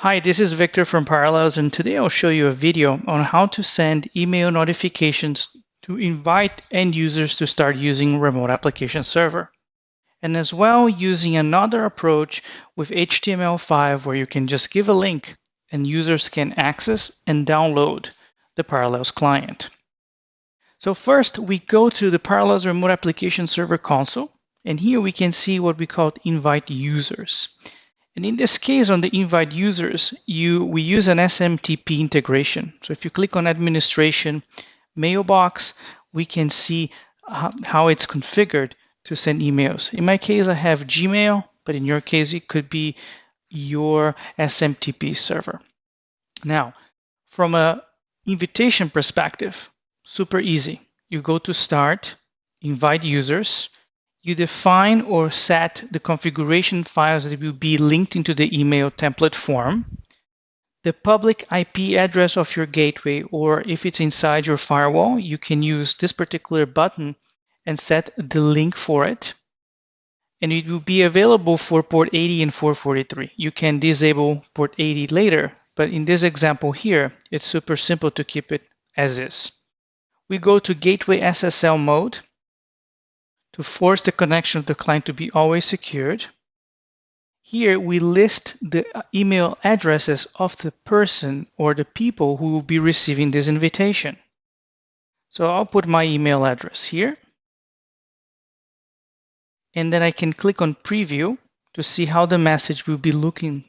Hi, this is Victor from Parallels, and today I'll show you a video on how to send email notifications to invite end users to start using Remote Application Server. And as well, using another approach with HTML5 where you can just give a link and users can access and download the Parallels client. So first, we go to the Parallels Remote Application Server console, and here we can see what we call invite users. And in this case, on the invite users, we use an SMTP integration. So if you click on administration, mailbox, we can see how it's configured to send emails. In my case, I have Gmail, but in your case, it could be your SMTP server. Now, from an invitation perspective, super easy. You go to Start, Invite Users, you define or set the configuration files that will be linked into the email template form, the public IP address of your gateway, or if it's inside your firewall, you can use this particular button and set the link for it. And it will be available for port 80 and 443. You can disable port 80 later, but in this example here, it's super simple to keep it as is. We go to Gateway SSL mode to force the connection of the client to be always secured. Here we list the email addresses of the person or the people who will be receiving this invitation. So I'll put my email address here. And then I can click on preview to see how the message will be looking,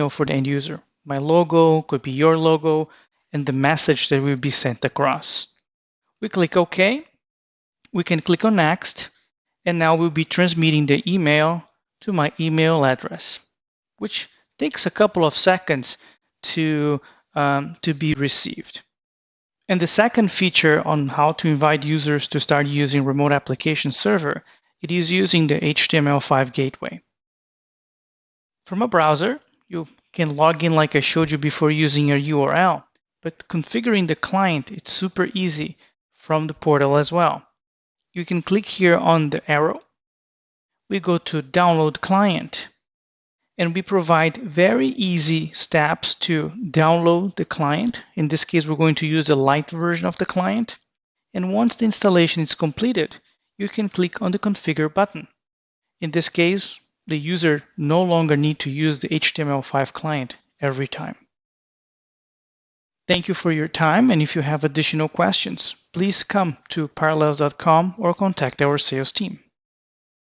for the end user. My logo could be your logo and the message that will be sent across. We click OK. We can click on next. And now we'll be transmitting the email to my email address, which takes a couple of seconds to be received. And the second feature on how to invite users to start using Remote Application Server, it is using the HTML5 gateway. From a browser, you can log in like I showed you before using your URL, but configuring the client, it's super easy from the portal as well. You can click here on the arrow. We go to Download Client, and we provide very easy steps to download the client. In this case, we're going to use the light version of the client. And once the installation is completed, you can click on the Configure button. In this case, the user no longer needs to use the HTML5 client every time. Thank you for your time, and if you have additional questions, please come to parallels.com or contact our sales team.